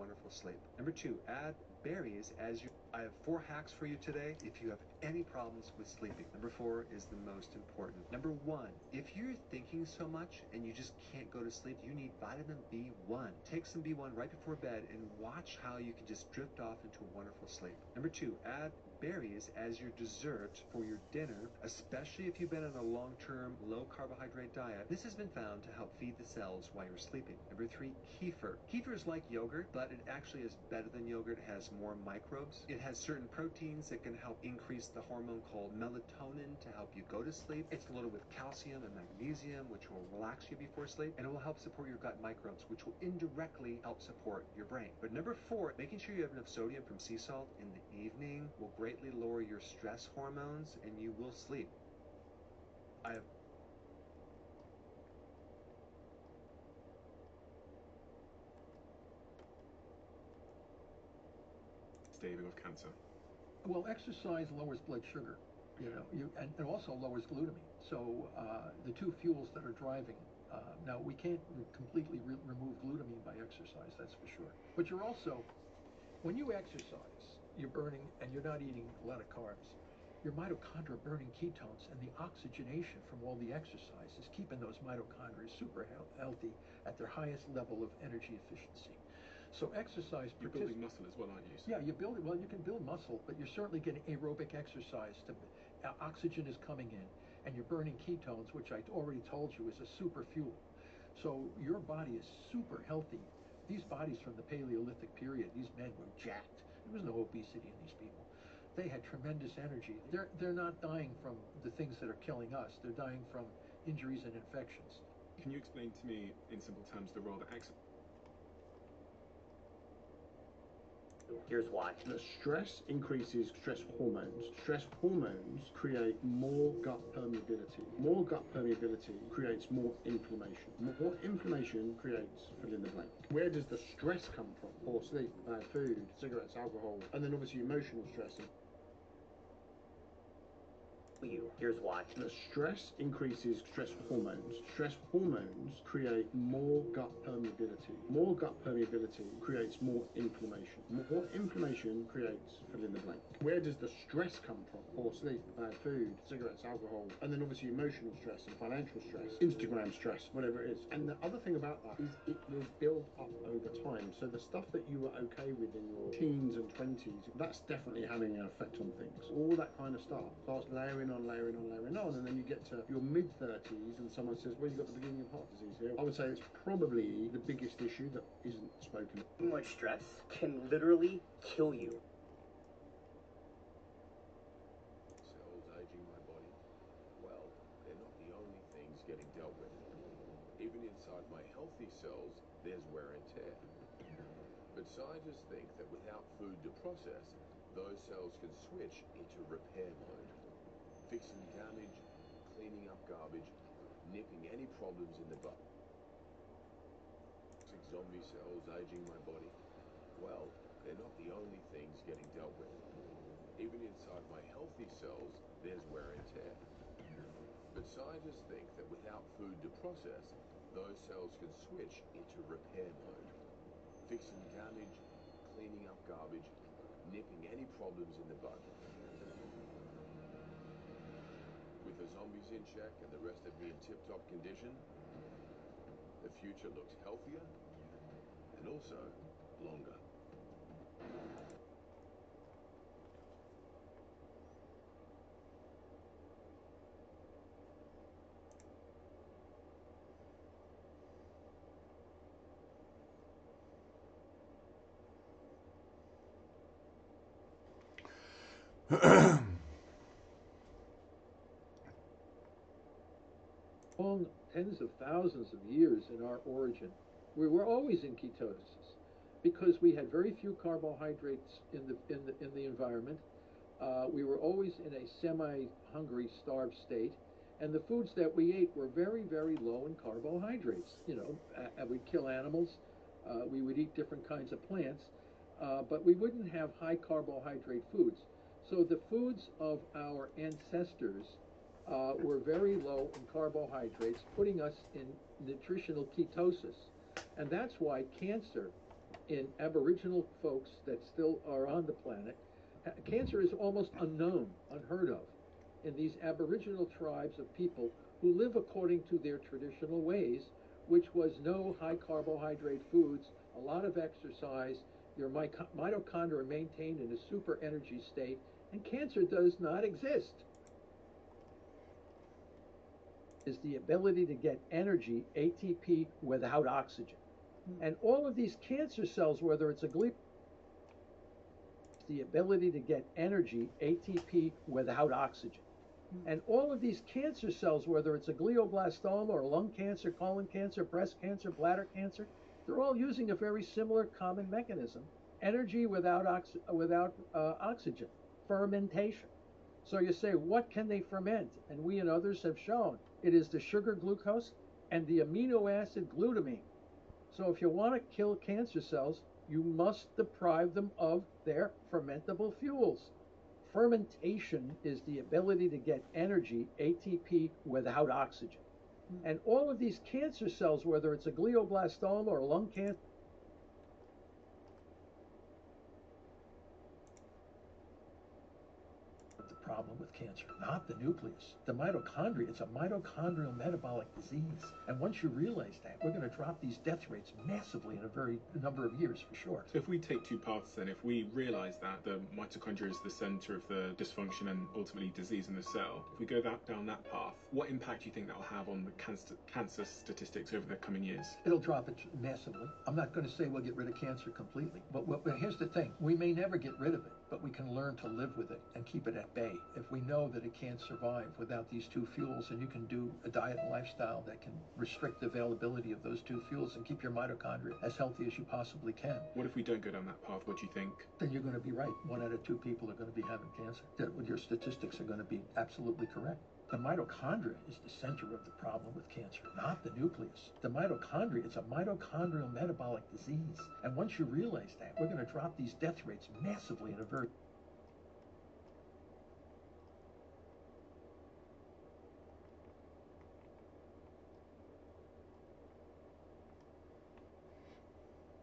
wonderful sleep. Number 2, add berries as you. I have 4 hacks for you today if you have any problems with sleeping. Number 4 is the most important. Number 1, if you're thinking so much and you just can't go to sleep, you need vitamin B1. Take some B1 right before bed and watch how you can just drift off into a wonderful sleep. Number 2, add berries as your dessert for your dinner, especially if you've been on a long-term low carbohydrate diet. This has been found to help feed the cells while you're sleeping. Number 3, kefir. Kefir is like yogurt, but it actually is better than yogurt. It has more microbes. It has certain proteins that can help increase the hormone called melatonin to help you go to sleep. It's loaded with calcium and magnesium, which will relax you before sleep, and it will help support your gut microbes, which will indirectly help support your brain. But number 4, making sure you have enough sodium from sea salt in the evening will greatly lower your stress hormones and you will sleep. I have staving of cancer. Well, exercise lowers blood sugar, and it also lowers glutamine. So the two fuels that are driving. Now, we can't completely remove glutamine by exercise, that's for sure. But you're also, when you exercise, you're burning, and you're not eating a lot of carbs, your mitochondria are burning ketones, and the oxygenation from all the exercise is keeping those mitochondria super healthy at their highest level of energy efficiency. So exercise... You're building muscle as well, aren't you? Yeah, you can build muscle, but you're certainly getting aerobic exercise. Oxygen is coming in, and you're burning ketones, which I already told you is a super fuel. So your body is super healthy. These bodies from the Paleolithic period, these men were jacked. There was no obesity in these people. They had tremendous energy. They're not dying from the things that are killing us. They're dying from injuries and infections. Can you explain to me, in simple terms, the role that Here's why. The stress increases stress hormones. Stress hormones create more gut permeability. More gut permeability creates more inflammation. More inflammation creates fill in the blank. Where does the stress come from? Poor sleep, bad food, cigarettes, alcohol, and then obviously emotional stress. Here's why. The stress increases stress hormones. Stress hormones create more gut permeability. More gut permeability creates more inflammation. More inflammation creates fill in the blank. Where does the stress come from? Poor sleep, bad food, cigarettes, alcohol, and then obviously emotional stress and financial stress, Instagram stress, whatever it is. And the other thing about that is it will build up over time. So the stuff that you were okay with in your teens and 20s, that's definitely having an effect on things. All that kind of stuff starts layering on, and then you get to your mid-30s and someone says, well, you've got the beginning of heart disease here. I would say it's probably the biggest issue that isn't spoken. Too much stress can literally kill you. Cells aging my body? Well, they're not the only things getting dealt with. Even inside my healthy cells, there's wear and tear. But scientists think that without food to process, those cells can switch into repair mode. Fixing damage, cleaning up garbage, nipping any problems in the bud. Zombie cells aging my body? Well, they're not the only things getting dealt with. Even inside my healthy cells, there's wear and tear. But scientists think that without food to process, those cells can switch into repair mode. Fixing damage, cleaning up garbage, nipping any problems in the bud. With the zombies in check and the rest of me in tip-top condition, the future looks healthier and also longer. Long tens of thousands of years in our origin, we were always in ketosis because we had very few carbohydrates in the environment. We were always in a semi-hungry, starved state, and the foods that we ate were very, very low in carbohydrates. We'd kill animals, we would eat different kinds of plants, but we wouldn't have high carbohydrate foods. So the foods of our ancestors were very low in carbohydrates, putting us in nutritional ketosis. And that's why cancer in Aboriginal folks that still are on the planet, cancer is almost unknown, unheard of, in these Aboriginal tribes of people who live according to their traditional ways, which was no high carbohydrate foods, a lot of exercise, your mitochondria are maintained in a super energy state, and cancer does not exist. Is the ability to get energy, ATP, without oxygen. And all of these cancer cells, whether it's a the ability to get energy, ATP, without oxygen. And all of these cancer cells, whether it's a glioblastoma or lung cancer, colon cancer, breast cancer, bladder cancer, they're all using a very similar common mechanism: energy without oxygen, fermentation. So you say, what can they ferment? And we and others have shown it is the sugar glucose and the amino acid glutamine. So if you want to kill cancer cells, you must deprive them of their fermentable fuels. Fermentation is the ability to get energy, ATP, without oxygen. And all of these cancer cells, whether it's a glioblastoma or lung cancer, the problem with cancer, not the nucleus. The mitochondria, it's a mitochondrial metabolic disease. And once you realize that, we're going to drop these death rates massively in a number of years, for sure. So if we take two paths then, if we realise that the mitochondria is the centre of the dysfunction and ultimately disease in the cell, if we go down that path, what impact do you think that will have on the cancer statistics over the coming years? It'll drop it massively. I'm not going to say we'll get rid of cancer completely, but here's the thing. We may never get rid of it, but we can learn to live with it and keep it at bay. If we know that it can't survive without these two fuels, and you can do a diet and lifestyle that can restrict the availability of those two fuels and keep your mitochondria as healthy as you possibly can. What if we don't go down that path? What do you think? Then you're going to be right. 1 out of 2 people are going to be having cancer. Your statistics are going to be absolutely correct. The mitochondria is the center of the problem with cancer, not the nucleus. The mitochondria, it's a mitochondrial metabolic disease. And once you realize that, we're going to drop these death rates massively in a very